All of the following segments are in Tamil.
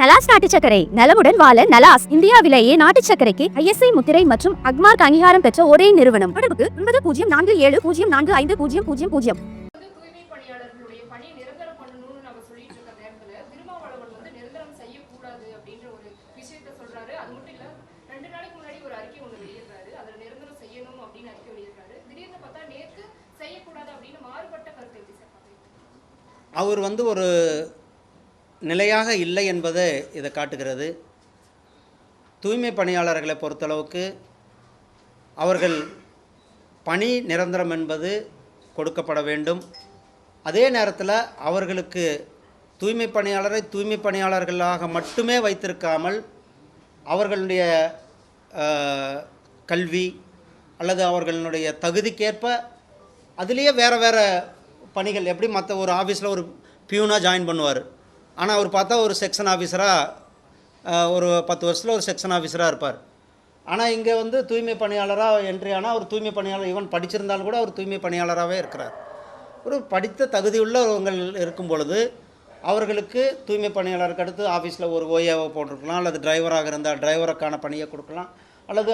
நலாஸ் நாட்டு சர்க்கரை நலமுடன் வாழ நலாஸ் இந்தியாவிலேயே நாட்டு சர்க்கரைக்கு ISI முத்திரை மற்றும் அக்மார்க் அங்கீகாரம் பெற்ற ஒரே நிறுவனம். தொடர்புக்கு 9047045000. தூய்மை பணியாளர்களுடைய பணி நிரந்தரம் பண்ணணும்னு நம்ம சொல்லிட்டு இருக்க நேரத்துல திருமாவளவன் நிரந்தரம் செய்யக்கூடாது அப்படின்ற ஒரு விஷயத்தை சொல்றாரு. அது மட்டும் இல்ல 2 நாளைக்கு முன்னாடி ஒரு அறிக்கை ஒன்று வெளியிடுறாரு. அதுல நிரந்தரம் செய்யணும் அப்படின்னு அறிக்கை வெளியிடுறாரு. திடீர்னு பார்த்தா நேத்து செய்யக்கூடாது அப்படின்னு மாறுபட்ட கருத்தை எப்படி சார் பாக்குறீங்க? அவர் ஒரு நிலையாக இல்லை என்பதை இதை காட்டுகிறது. தூய்மை பணியாளர்களை பொறுத்தளவுக்கு அவர்கள் பணி நிரந்தரம் என்பது கொடுக்கப்பட வேண்டும். அதே நேரத்தில் அவர்களுக்கு தூய்மை பணியாளரை தூய்மை பணியாளர்களாக மட்டுமே வைத்திருக்காமல் அவர்களுடைய கல்வி அல்லது அவர்களுடைய தகுதிக்கேற்ப அதுலேயே வேறு பணிகள் எப்படி மற்ற ஒரு ஆஃபீஸில் ஒரு பியூனாக ஜாயின் பண்ணுவார். ஆனால் அவர் பார்த்தா ஒரு செக்ஷன் ஆஃபீஸராக ஒரு 10 வருஷத்தில் ஒரு செக்ஷன் ஆஃபீஸராக இருப்பார். ஆனால் இங்கே தூய்மை பணியாளராக என்ட்ரி ஆனால் ஒரு தூய்மை பணியாளர் ஈவன் படிச்சிருந்தாலும் கூட அவர் தூய்மை பணியாளராகவே இருக்கிறார். ஒரு படித்த தகுதியுள்ளவர்கள் இருக்கும் பொழுது அவர்களுக்கு தூய்மை பணியாளருக்கு அடுத்து ஆஃபீஸில் ஒரு ஓஏவை போட்டிருக்கலாம், அல்லது டிரைவராக இருந்தால் டிரைவருக்கான பணியை கொடுக்கலாம், அல்லது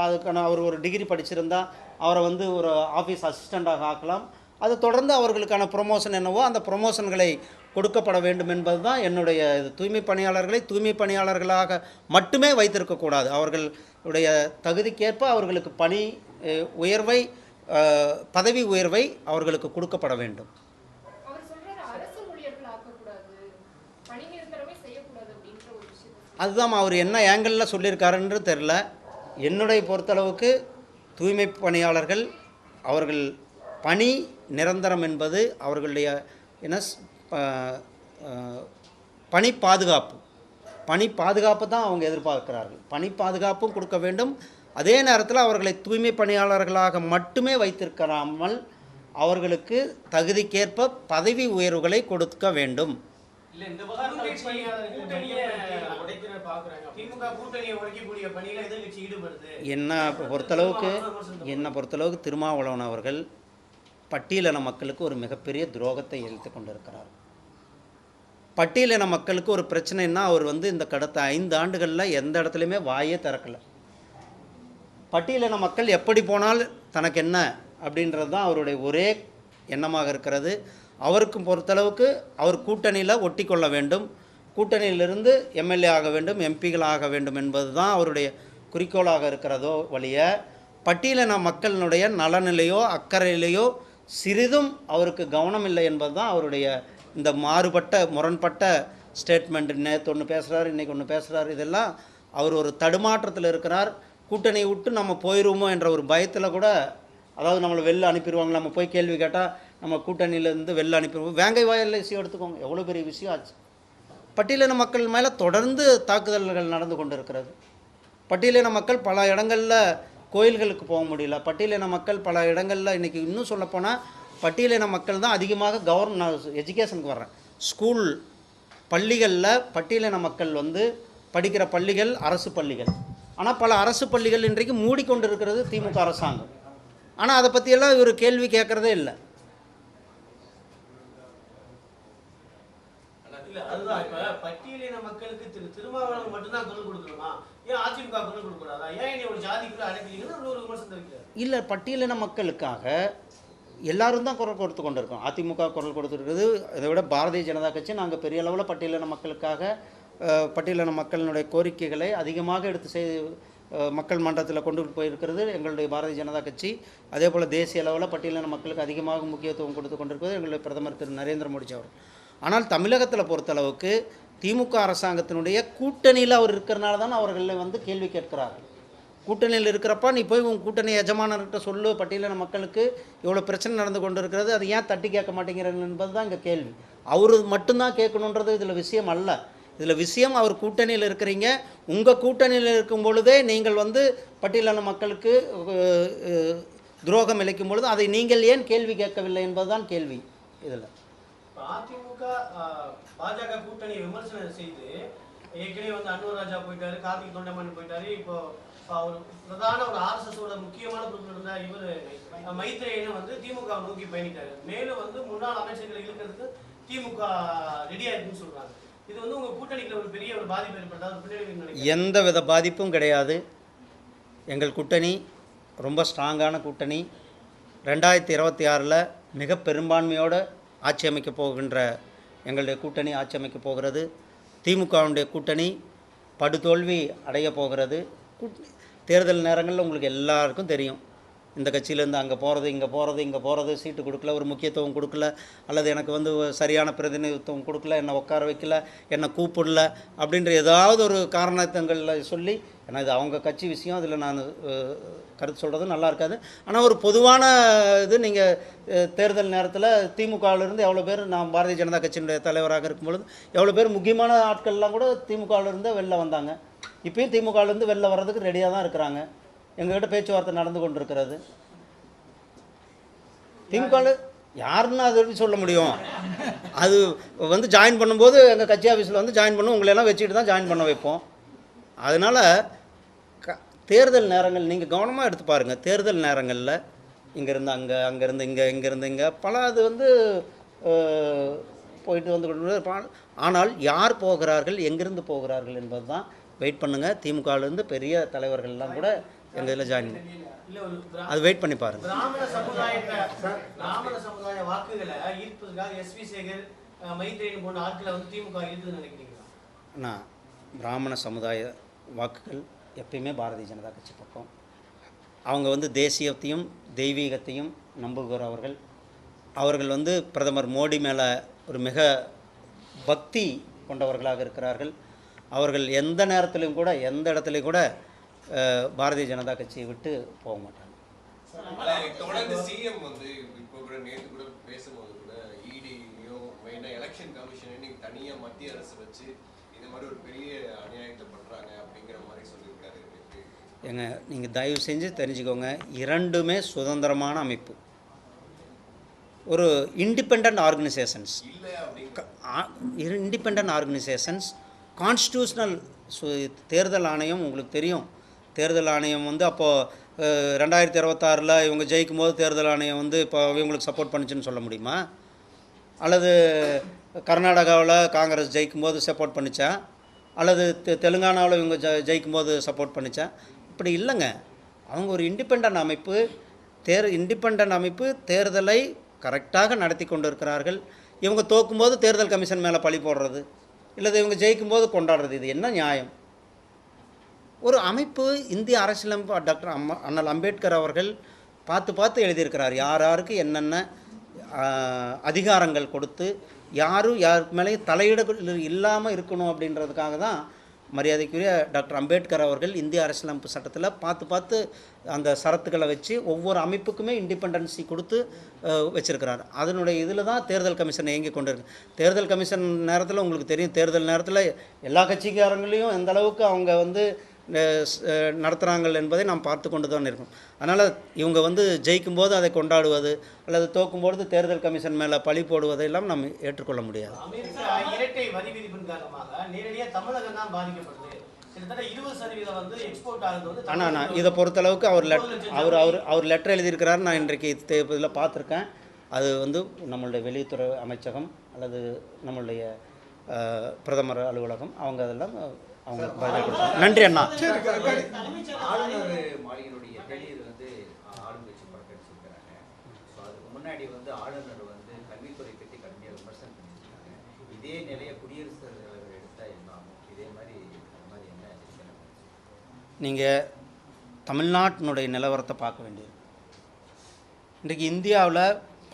அதுக்கான அவர் ஒரு டிகிரி படிச்சிருந்தால் அவரை ஒரு ஆஃபீஸ் அசிஸ்டண்ட்டாக ஆக்கலாம். அது தொடர்ந்து அவர்களுக்கான ப்ரொமோஷன் என்னவோ அந்த ப்ரொமோஷன்களை கொடுக்கப்பட வேண்டும் என்பது தான் என்னுடைய இது. தூய்மை பணியாளர்களை தூய்மை பணியாளர்களாக மட்டுமே வைத்திருக்கக்கூடாது. அவர்களுடைய தகுதிக்கேற்ப அவர்களுக்கு பணி உயர்வை பதவி உயர்வை அவர்களுக்கு கொடுக்கப்பட வேண்டும். அதுதான் அவர் என்ன ஆங்கிளில் சொல்லியிருக்காருன்னு தெரில. என்னுடைய பொறுத்தளவுக்கு தூய்மை பணியாளர்கள் அவர்கள் பணி நிரந்தரம் என்பது அவர்களுடைய பணி பாதுகாப்பு தான் அவங்க எதிர்பார்க்கிறார்கள். பணி பாதுகாப்பும் கொடுக்க வேண்டும். அதே நேரத்தில் அவர்களை தூய்மை பணியாளர்களாக மட்டுமே வைத்திருக்காமல் அவர்களுக்கு தகுதிக்கேற்ப பதவி உயர்வுகளை கொடுக்க வேண்டும். என்னை பொறுத்தளவுக்கு திருமாவளவன் அவர்கள் பட்டியலின மக்களுக்கு ஒரு மிகப்பெரிய துரோகத்தை இழுத்து கொண்டிருக்கிறார். பட்டியலின மக்களுக்கு ஒரு பிரச்சனைன்னா அவர் இந்த கடந்த 5 ஆண்டுகளில் எந்த இடத்துலையுமே வாயே திறக்கலை. பட்டியலின மக்கள் எப்படி போனால் தனக்கு என்ன அப்படின்றது தான் அவருடைய ஒரே எண்ணமாக இருக்கிறது. அவருக்கும் பொறுத்தளவுக்கு அவர் கூட்டணியில் ஒட்டி கொள்ள வேண்டும், கூட்டணியிலிருந்து எம்எல்ஏ ஆக வேண்டும், எம்பிகள் ஆக வேண்டும் என்பது தான் அவருடைய குறிக்கோளாக இருக்கிறதோ வழிய பட்டியலின மக்களினுடைய நலனிலையோ அக்கறையிலையோ சிறிதும் அவருக்கு கவனம் இல்லை என்பது தான் அவருடைய இந்த முரண்பட்ட ஸ்டேட்மெண்ட். நேற்று ஒன்று பேசுகிறார், இன்றைக்கி ஒன்று பேசுகிறார். இதெல்லாம் அவர் ஒரு தடுமாற்றத்தில் இருக்கிறார். கூட்டணியை விட்டு நம்ம போயிடுவோமோ என்ற ஒரு பயத்தில் கூட, அதாவது நம்மளை வெளில அனுப்பிடுவாங்க, நம்ம போய் கேள்வி கேட்டால் நம்ம கூட்டணியிலேருந்து வெளில அனுப்பிடுவோம். வேங்கை வாயில் விஷயம் எடுத்துக்கோங்க, எவ்வளோ பெரிய விஷயம் ஆச்சு. பட்டியலின மக்கள் மேலே தொடர்ந்து தாக்குதல்கள் நடந்து கொண்டு இருக்கிறது. பட்டியலின மக்கள் பல இடங்களில் கோயில்களுக்கு போக முடியல. பட்டியலின மக்கள் பல இடங்களில் இன்றைக்கி இன்னும் சொல்லப்போனால் பட்டியலின மக்கள் தான் அதிகமாக எஜுகேஷனுக்கு வர்றேன். ஸ்கூல் பள்ளிகளில் பட்டியலின மக்கள் படிக்கிற பள்ளிகள் அரசு பள்ளிகள். ஆனால் பல அரசு பள்ளிகள் இன்றைக்கு மூடிக்கொண்டு இருக்கிறது திமுக அரசாங்கம். ஆனால் அதை பற்றியெல்லாம் இவர் கேள்வி கேட்குறதே இல்லை. அதுதான் இப்ப பட்டியலின மக்களுக்கு திருமாவளவன் மட்டும்தான் குரல் கொடுக்கணுமா? ஏன் அதிமுக குரல் கொடுக்கூடாதா? ஏன் ஒரு ஜாதிக்குள்ள அடைக்கிறீங்கன்னு ஒரு விமர்சனம் வைக்கிறார். இல்லை, பட்டியலின மக்களுக்காக எல்லாரும் தான் குரல் கொடுத்து கொண்டு இருக்கோம். அதிமுக குரல் கொடுத்துருக்குது. இதை விட பாரதிய ஜனதா கட்சி நாங்கள் பெரிய அளவில் பட்டியலின மக்களுக்காக பட்டியலின மக்களினுடைய கோரிக்கைகளை அதிகமாக எடுத்து மக்கள் மன்றத்தில் கொண்டு போயிருக்கிறது எங்களுடைய பாரதிய ஜனதா கட்சி. அதே போல் தேசிய அளவில் பட்டியலின மக்களுக்கு அதிகமாக முக்கியத்துவம் கொடுத்து கொண்டிருக்கிறது எங்களுடைய பிரதமர் திரு நரேந்திர மோடி அவர். ஆனால் தமிழகத்தில் பொறுத்தளவுக்கு திமுக அரசாங்கத்தினுடைய கூட்டணியில் அவர் இருக்கிறனால தான் அவர்களை கேள்வி கேட்கிறார்கள். கூட்டணியில் இருக்கிறப்ப நீ போய் உன் கூட்டணி எஜமானர்கிட்ட சொல்லு, பட்டியலின மக்களுக்கு இவ்வளோ பிரச்சனை நடந்து கொண்டு இருக்கிறது, அது ஏன் தட்டி கேட்க மாட்டேங்கிறது என்பது தான் இங்கே கேள்வி. அவர் மட்டும்தான் கேட்கணுன்றது இதில் விஷயம் அல்ல. இதில் விஷயம் அவர் கூட்டணியில் இருக்கிறீங்க. உங்கள் கூட்டணியில் இருக்கும் பொழுதே நீங்கள் பட்டியலின மக்களுக்கு துரோகம் இழைக்கும் பொழுது அதை நீங்கள் ஏன் கேள்வி கேட்கவில்லை என்பதுதான் கேள்வி. இதில் அதிமுக பாஜக கூட்டணி விமர்சனம் செய்து ஏற்கனவே அன்வர் ராஜா போயிட்டாரு, கார்த்திக் தொண்டமான் போயிட்டாரு. இப்போ அவர் பிரதான ஒரு ஆர்எஸ்எஸோட முக்கியமான பொறுப்பில் இருந்த இவர் மைத்ரேயன் திமுக நோக்கி பயணிட்டாரு. மேலும் முன்னாள் அமைச்சர்களை இழுக்கிறதுக்கு திமுக ரெடியா இருக்குன்னு சொல்றாங்க. இது வந்து உங்க கூட்டணிக்கு ஒரு பெரிய ஒரு பாதிப்பு ஏற்படுத்தா, ஒரு பின்னடைவு நினைக்கிறேன். எந்த வித பாதிப்பும் கிடையாது. எங்கள் கூட்டணி ரொம்ப ஸ்ட்ராங்கான கூட்டணி. 2026 மிக பெரும்பான்மையோடு ஆட்சி அமைக்கப் போகின்ற எங்களுடைய கூட்டணி ஆட்சி அமைக்கப் போகிறது. திமுகவுடைய கூட்டணி படுதோல்வி அடைய போகிறது. தேர்தல் நேரங்களில் உங்களுக்கு எல்லாருக்கும் தெரியும், இந்த கட்சியிலேருந்து அங்கே போகிறது, இங்கே போகிறது, சீட்டு கொடுக்கல, ஒரு முக்கியத்துவம் கொடுக்கல, அல்லது எனக்கு வந்து சரியான பிரதிநிதித்துவம் கொடுக்கல, என்னை உட்கார வைக்கல, என்னை கூப்பிடல அப்படின்ற ஏதாவது ஒரு காரணத்தங்களில் சொல்லி, ஏன்னா இது அவங்க கட்சி விஷயம், அதில் நான் கருத்து சொல்கிறது நல்லா இருக்காது. ஆனால் ஒரு பொதுவான இது, நீங்கள் தேர்தல் நேரத்தில் திமுகவிலிருந்து எவ்வளோ பேர், நான் பாரதிய ஜனதா கட்சியினுடைய தலைவராக இருக்கும்பொழுது எவ்வளோ பேர் முக்கியமான ஆட்கள்லாம் கூட திமுகவிலிருந்து வெளில வந்தாங்க. இப்போயும் திமுகவிலேருந்து வெளில வர்றதுக்கு ரெடியாக தான் இருக்கிறாங்க. எங்ககிட்ட பேச்சுவார்த்தை நடந்து கொண்டு இருக்கிறது. திமுகவில் யாருன்னு அது எப்படி சொல்ல முடியும்? அது வந்து ஜாயின் பண்ணும்போது எங்கள் கட்சி ஆஃபீஸில் வந்து ஜாயின் பண்ணும், உங்களையெல்லாம் வச்சுக்கிட்டு தான் ஜாயின் பண்ண வைப்போம். அதனால் தேர்தல் நேரங்கள் நீங்கள் கவனமாக எடுத்து பாருங்கள். தேர்தல் நேரங்களில் இங்கேருந்து அங்கே, அங்கேருந்து இங்கே, இங்கேருந்து இங்கே பல அது வந்து போயிட்டு வந்து கொண்டு. ஆனால் யார் போகிறார்கள், எங்கேருந்து போகிறார்கள் என்பது தான் வெயிட் பண்ணுங்கள். திமுகவிலேருந்து பெரிய தலைவர்கள்லாம் கூட எங்கள் இதில் ஜாயின் அது வெயிட் பண்ணி பாருங்கள். பிராமண சமுதாய வாக்குகளை ஈர்ப்பதற்காக எஸ்வி சேகர், மைத்ரேயன் போன்ற ஆட்களை வந்து திமுக ஈர்க்குதுன்னு நினைக்கிறீங்களா? நான் பிராமண சமுதாய வாக்குகள் எப்பயுமே பாரதிய ஜனதா கட்சி பக்கம். அவங்க வந்து தேசியத்தையும் தெய்வீகத்தையும் நம்புகிறவர்கள். அவர்கள் வந்து பிரதமர் மோடி மேலே ஒரு மிக பக்தி கொண்டவர்களாக இருக்கிறார்கள். அவர்கள் எந்த நேரத்திலையும் கூட, எந்த இடத்துலையும் கூட பாரதிய ஜனதா கட்சியை விட்டு போக மாட்டாங்க. தொடர்ந்து சிஎம் வந்து இப்போ கூட நேற்று கூட பேசும்போது கூட இடியும் மெயினாக எலெக்ஷன் கமிஷன் நீங்கள் தனியாக மத்திய அரசு வச்சு இந்த மாதிரி ஒரு பெரிய அநியாயத்தை பண்ணுறாங்க அப்படிங்கிற மாதிரி சொல்லியிருக்காரு. ஏங்க, நீங்கள் தயவு செஞ்சு தெரிஞ்சுக்கோங்க, இரண்டுமே சுதந்திரமான அமைப்பு, ஒரு independent organisations. Independent organisations constitutional. தேர்தல் ஆணையம் உங்களுக்கு தெரியும், தேர்தல் ஆணையம் வந்து அப்போது 2026 இவங்க ஜெயிக்கும் போது தேர்தல் ஆணையம் வந்து இப்போ இவங்களுக்கு சப்போர்ட் பண்ணுச்சுன்னு சொல்ல முடியுமா? அல்லது கர்நாடகாவில் காங்கிரஸ் ஜெயிக்கும் போது சப்போர்ட் பண்ணிச்சா? அல்லது தெலுங்கானாவில் இவங்க ஜெயிக்கும் போது சப்போர்ட் பண்ணிச்சா? இப்படி இல்லைங்க. அவங்க ஒரு இண்டிபெண்ட் அமைப்பு. இண்டிபெண்ட் அமைப்பு தேர்தலை கரெக்டாக நடத்தி கொண்டு இருக்கிறார்கள். இவங்க தோக்கும்போது தேர்தல் கமிஷன் மேலே பழி போடுறது, இல்லை இவங்க ஜெயிக்கும்போது கொண்டாடுறது, இது என்ன நியாயம்? ஒரு அமைப்பு, இந்திய அரசியலமைப்பு டாக்டர் அண்ணல் அம்பேத்கர் அவர்கள் பார்த்து எழுதியிருக்கிறார். யார் யாருக்கு என்னென்ன அதிகாரங்கள் கொடுத்து, யாரும் யாருக்கு மேலேயும் தலையிட இல்லாமல் இருக்கணும் அப்படின்றதுக்காக தான் மரியாதைக்குரிய டாக்டர் அம்பேத்கர் அவர்கள் இந்திய அரசியலமைப்பு சட்டத்தில் பார்த்து அந்த சரத்துக்களை வச்சு ஒவ்வொரு அமைப்புக்குமே இண்டிபெண்டன்சி கொடுத்து வச்சுருக்கிறார். அதனுடைய இதில் தான் தேர்தல் கமிஷன் இயங்கி கொண்டு இருக்கு. தேர்தல் கமிஷன் நேரத்தில் உங்களுக்கு தெரியும், தேர்தல் நேரத்தில் எல்லா கட்சிக்காரங்களையும் எந்த அளவுக்கு அவங்க வந்து நடத்துகிறாங்கள் என்பதை நாம் பார்த்து கொண்டு தான் இருக்கோம். அதனால் இவங்க வந்து ஜெயிக்கும்போது அதை கொண்டாடுவது அல்லது தோக்கும்போது தேர்தல் கமிஷன் மேலே பழி போடுவதையெல்லாம் நம்ம ஏற்றுக்கொள்ள முடியாது. இரட்டை வரி விதிப்பின் காரணமாக நேரடியாக தமிழகம் தான் பாதிக்கப்படுது. கிட்டத்தட்ட 20% வந்து எக்ஸ்போர்ட் ஆகுது வந்து. ஆனால் நான் இதை பொறுத்தளவுக்கு அவர் லெட்டர் எழுதியிருக்கிறாரு. நான் இன்றைக்கு இதில் பார்த்துருக்கேன். அது வந்து நம்மளுடைய வெளியுறவுத்துறை அமைச்சகம் அல்லது நம்மளுடைய பிரதமர் அலுவலகம் அவங்க அதெல்லாம் அவங்க பதில் கொடுத்தாங்க. நன்றி அண்ணா. ஆளுநர் மாளிகையுடைய வெளியில் வந்து ஆளுங்கட்சி புறக்கணிச்சிருக்கிறாங்க. ஸோ அதுக்கு முன்னாடி வந்து ஆளுநர் வந்து கல்வித்துறை பற்றி கடுமையாக விமர்சனம் பண்ணியிருக்காங்க. இதே நிலையை குடியரசுத் தலைவர் எடுத்தால் என்ன ஆகும்? இதே மாதிரி என்ன? நீங்கள் தமிழ்நாட்டினுடைய நிலவரத்தை பார்க்க வேண்டியது. இன்றைக்கு இந்தியாவில்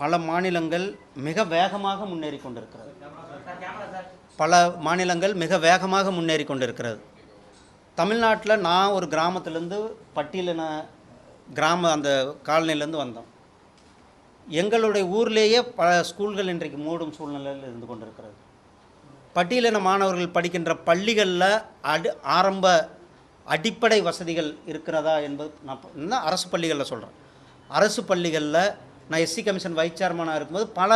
பல மாநிலங்கள் மிக வேகமாக முன்னேறி கொண்டிருக்கிறது. தமிழ்நாட்டில் நான் ஒரு கிராமத்திலேருந்து பட்டியலின கிராம அந்த காலனிலேருந்து வந்தோம். எங்களுடைய ஊர்லேயே பல ஸ்கூல்கள் இன்றைக்கு மூடும் சூழ்நிலையில் இருந்து கொண்டிருக்கிறது. பட்டியலின மாணவர்கள் படிக்கின்ற பள்ளிகளில் ஆரம்ப அடிப்படை வசதிகள் இருக்கிறதா என்பது நான் அரசு பள்ளிகளில் சொல்கிறேன். அரசு பள்ளிகளில் நான் எஸ்சி கமிஷன் வைஸ் சேர்மனாக இருக்கும்போது பல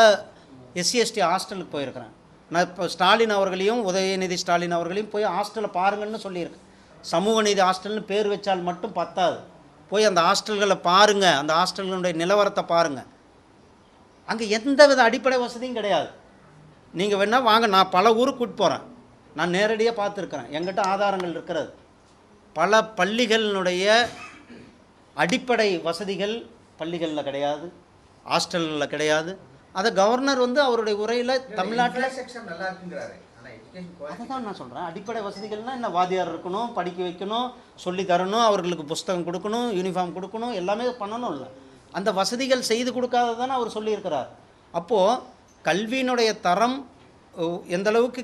எஸ்சி/எஸ்டி ஹாஸ்டலுக்கு போயிருக்கிறேன். நான் இப்போ ஸ்டாலின் அவர்களையும் உதயநிதி ஸ்டாலின் அவர்களையும் போய் ஹாஸ்டலை பாருங்கன்னு சொல்லியிருக்கேன். சமூக நீதி ஹாஸ்டல்னு பேர் வச்சால் மட்டும் பத்தாது, போய் அந்த ஹாஸ்டல்களை பாருங்கள், அந்த ஹாஸ்டல்களுடைய நிலவரத்தை பாருங்கள். அங்கே எந்த வித அடிப்படை வசதியும் கிடையாது. நீங்கள் வேணால் வாங்க, நான் பல ஊருக்கு கூப்பிட்டு போகிறேன். நான் நேரடியாக பார்த்துருக்குறேன், என்கிட்ட ஆதாரங்கள் இருக்கிறது. பல பள்ளிகளினுடைய அடிப்படை வசதிகள் பள்ளிகளில் கிடையாது, ஹாஸ்டலில் கிடையாது. அதை கவர்னர் வந்து அவருடைய உரையில் தமிழ்நாட்டில் நல்லா இருக்குங்கிறாரு. ஆனால் எஜுகேஷன் அதை தான் நான் சொல்கிறேன். அடிப்படை வசதிகள்னால் என்ன, வாத்தியார் இருக்கணும், படிக்க வைக்கணும், சொல்லி தரணும், அவர்களுக்கு புஸ்தகம் கொடுக்கணும், யூனிஃபார்ம் கொடுக்கணும், எல்லாமே பண்ணணும். இல்லை அந்த வசதிகள் செய்து கொடுக்காததானே அவர் சொல்லியிருக்கிறார். அப்போது கல்வியினுடைய தரம் எந்த அளவுக்கு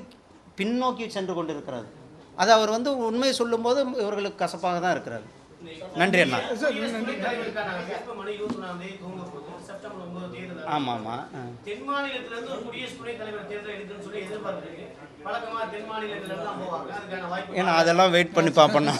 பின்னோக்கி சென்று கொண்டிருக்கிறது, அது அவர் வந்து உண்மையை சொல்லும்போது இவர்களுக்கு கசப்பாக தான் இருக்கிறார். நன்றி அண்ணா. ஆமாம் ஆமாம். தென் மாநிலத்திலிருந்து ஒரு குடியரசு துணைத் தலைவர் தேர்தல் எடுக்குன்னு சொல்லி எதிர்பார்க்குறீங்க. வழக்கமாக தென் மாநிலத்திலிருந்து தான் போவாங்க, அதுக்கான வாய்ப்பு. ஏன்னா அதெல்லாம் வெயிட் பண்ணி பார்ப்போம்.